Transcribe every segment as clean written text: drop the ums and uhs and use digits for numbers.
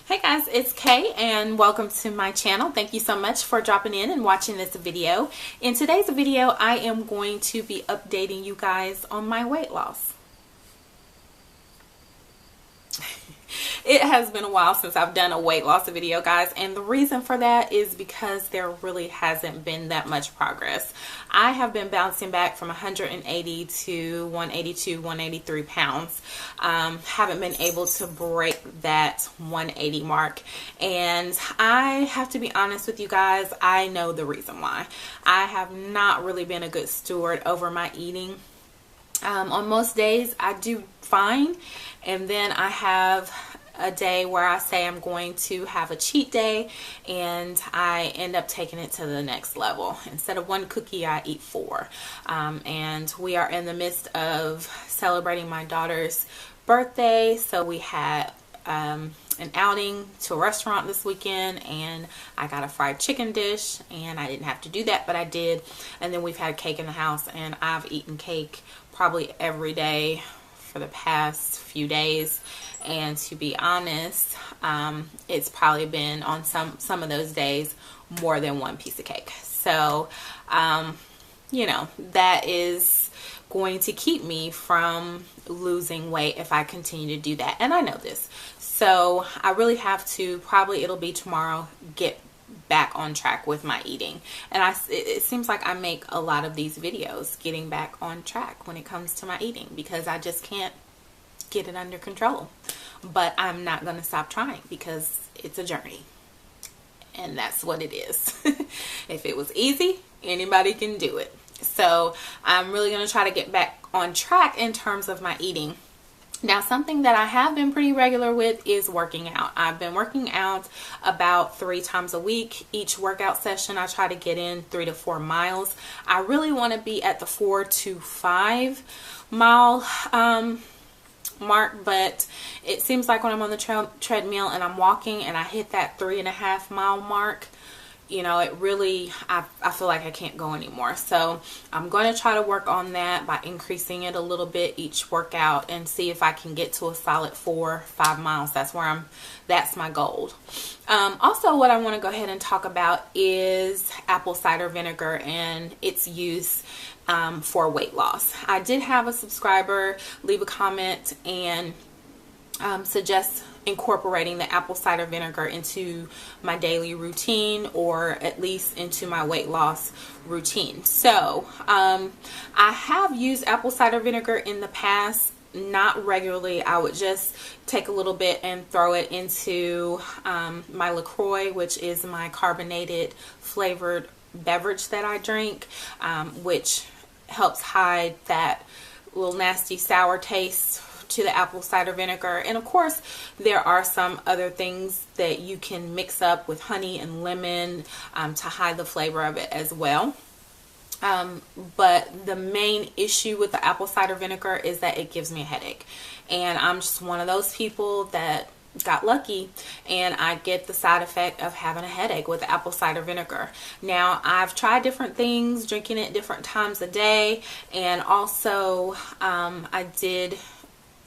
Hey guys, it's Kay and welcome to my channel. Thank you so much for dropping in and watching this video. In today's video, I am going to be updating you guys on my weight loss. It has been a while since I've done a weight loss video, guys, and the reason for that is because there really hasn't been that much progress. I have been bouncing back from 180 to 182, 183 pounds. Haven't been able to break that 180 mark, and I have to be honest with you guys, I know the reason why. I have not really been a good steward over my eating. On most days I do fine, and then I have a day where I say I'm going to have a cheat day and I end up taking it to the next level. Instead of one cookie, I eat four. And we are in the midst of celebrating my daughter's birthday, so we had an outing to a restaurant this weekend, and I got a fried chicken dish, and I didn't have to do that, but I did. And then we've had cake in the house, and I've eaten cake probably every day for the past few days, and to be honest, it's probably been on some of those days more than one piece of cake. So you know, that is going to keep me from losing weight if I continue to do that, and I know this. So I really have to, probably it'll be tomorrow, get back on track with my eating. And it seems like I make a lot of these videos getting back on track when it comes to my eating, because I just can't get it under control. But I'm not going to stop trying, because it's a journey, and that's what it is. If it was easy, anybody can do it. So I'm really going to try to get back on track in terms of my eating. Now, something that I have been pretty regular with is working out. I've been working out about 3 times a week. Each workout session, I try to get in 3 to 4 miles. I really want to be at the 4 to 5 mile mark, but it seems like when I'm on the treadmill and I'm walking and I hit that 3.5 mile mark, you know, it really, I feel like I can't go anymore. So I'm going to try to work on that by increasing it a little bit each workout and see if I can get to a solid 4-5 miles. That's my goal. Also, what I want to go ahead and talk about is apple cider vinegar and its use for weight loss. I did have a subscriber leave a comment and suggest incorporating the apple cider vinegar into my daily routine, or at least into my weight loss routine. So I have used apple cider vinegar in the past, not regularly. I would just take a little bit and throw it into my LaCroix, which is my carbonated flavored beverage that I drink, which helps hide that little nasty sour taste to the apple cider vinegar. And of course, there are some other things that you can mix up with honey and lemon to hide the flavor of it as well. But the main issue with the apple cider vinegar is that it gives me a headache. And I'm just one of those people that got lucky, and I get the side effect of having a headache with the apple cider vinegar. Now, I've tried different things, drinking it different times a day, and also I did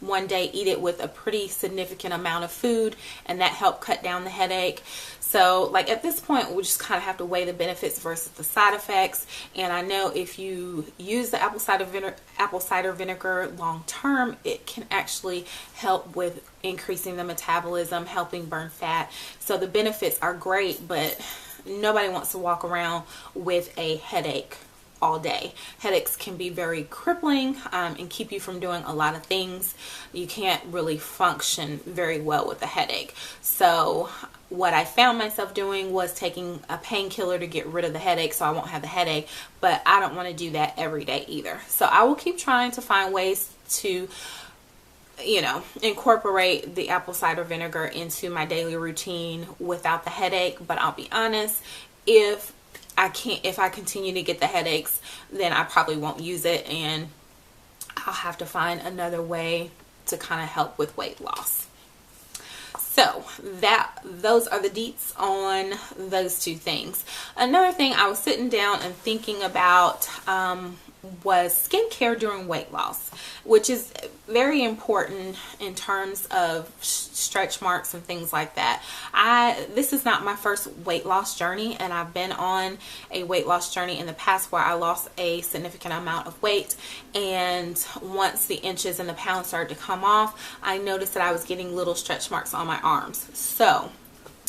one day eat it with a pretty significant amount of food, and that helped cut down the headache. So like at this point, we just kind of have to weigh the benefits versus the side effects. And I know if you use the apple cider vinegar long term, it can actually help with increasing the metabolism, helping burn fat. So the benefits are great, but nobody wants to walk around with a headache all day. Headaches can be very crippling and keep you from doing a lot of things. You can't really function very well with a headache. So what I found myself doing was taking a painkiller to get rid of the headache so I won't have the headache, but I don't want to do that every day either. So I will keep trying to find ways to, you know, incorporate the apple cider vinegar into my daily routine without the headache. But I'll be honest, if I continue to get the headaches, then I probably won't use it, and I'll have to find another way to kind of help with weight loss. So those are the deets on those two things. Another thing, I was sitting down and thinking about was skincare during weight loss, which is very important in terms of stretch marks and things like that. This is not my first weight loss journey, and I've been on a weight loss journey in the past where I lost a significant amount of weight, and once the inches and the pounds started to come off, I noticed that I was getting little stretch marks on my arms. So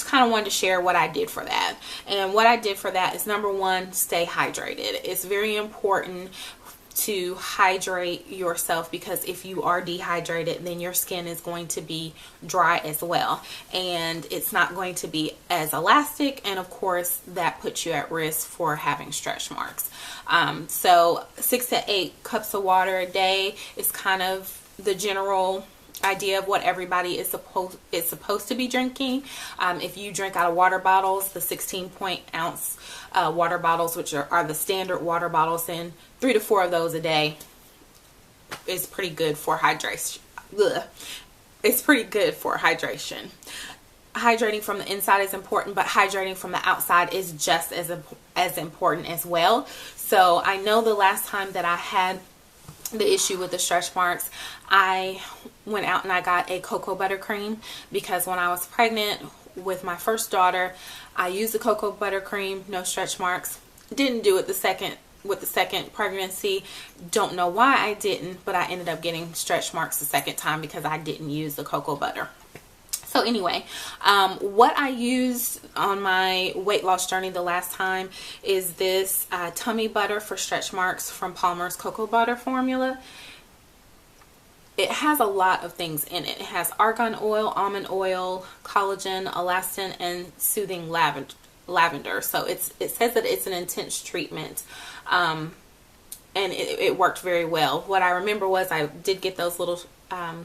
kind of wanted to share what I did for that. And what I did for that is, number one, stay hydrated. It's very important to hydrate yourself, because if you are dehydrated, then your skin is going to be dry as well, and it's not going to be as elastic, and of course that puts you at risk for having stretch marks. So 6 to 8 cups of water a day is kind of the general idea of what everybody is supposed to be drinking. If you drink out of water bottles, the 16-ounce water bottles, which are the standard water bottles, then 3 to 4 of those a day is pretty good for hydration. It's pretty good for hydration. Hydrating from the inside is important, but hydrating from the outside is just as important as well. So I know the last time that I had the issue with the stretch marks, I went out and I got a cocoa butter cream, because when I was pregnant with my first daughter, I used the cocoa butter cream, no stretch marks. Didn't do it with the second pregnancy. Don't know why I didn't, but I ended up getting stretch marks the second time because I didn't use the cocoa butter. So anyway, what I used on my weight loss journey the last time is this tummy butter for stretch marks from Palmer's cocoa butter formula. It has a lot of things in it. It has argan oil, almond oil, collagen, elastin, and soothing lavender. So it says that it's an intense treatment, and it worked very well. What I remember was I did get those little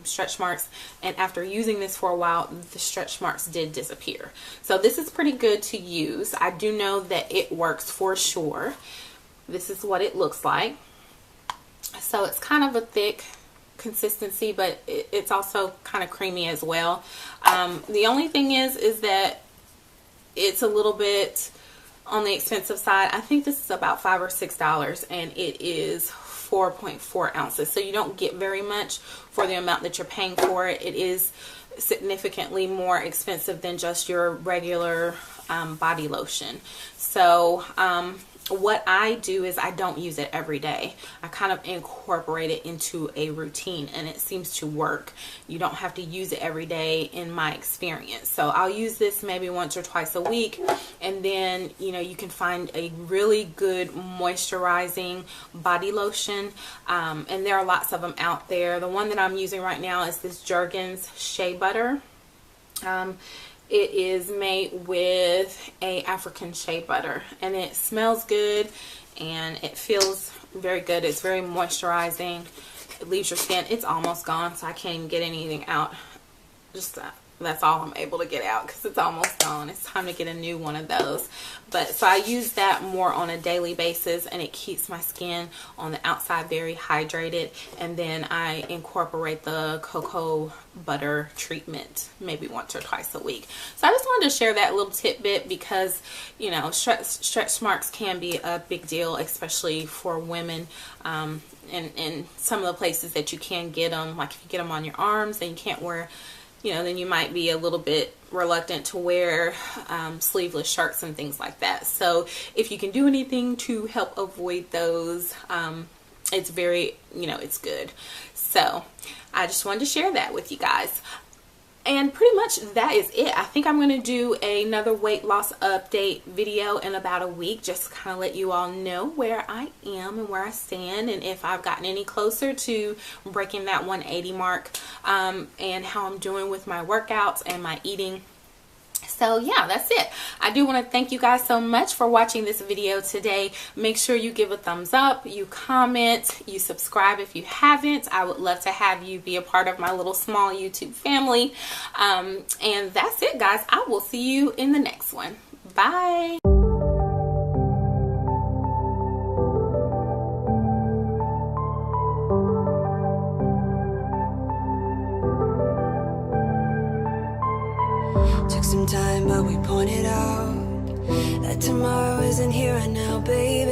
stretch marks, and after using this for a while, the stretch marks did disappear. So this is pretty good to use. I do know that it works for sure. This is what it looks like. So it's kind of a thick consistency, but it's also kind of creamy as well. The only thing is that it's a little bit on the expensive side. I think this is about $5 or $6, and it is 4.4 ounces. So you don't get very much for the amount that you're paying for it. It is significantly more expensive than just your regular body lotion. So what I do is I don't use it every day. I kind of incorporate it into a routine, and it seems to work. You don't have to use it every day in my experience. So I'll use this maybe once or twice a week, and then you can find a really good moisturizing body lotion, and there are lots of them out there. The one that I'm using right now is this Jergens Shea Butter. It is made with a African shea butter, and it smells good and it feels very good. It's very moisturizing. It leaves your skin, it's almost gone, so I can't even get anything out. Just that's all I'm able to get out because it's almost gone. It's time to get a new one of those. But so I use that more on a daily basis, and it keeps my skin on the outside very hydrated. And then I incorporate the cocoa butter treatment maybe once or twice a week. So I just wanted to share that little tidbit because stretch marks can be a big deal, especially for women. And some of the places that you can get them, like if you get them on your arms, then you can't wear, then you might be a little bit reluctant to wear sleeveless shirts and things like that. So if you can do anything to help avoid those, it's very, it's good. So I just wanted to share that with you guys. And pretty much that is it. I think I'm going to do another weight loss update video in about a week, just to kind of let you all know where I am and where I stand, and if I've gotten any closer to breaking that 180 mark, and how I'm doing with my workouts and my eating. So yeah, that's it. I do want to thank you guys so much for watching this video today. Make sure you give a thumbs up, you comment, you subscribe if you haven't. I would love to have you be a part of my little small YouTube family. And that's it, guys. I will see you in the next one. Bye. Took some time, but we pointed out that tomorrow isn't here right now, baby.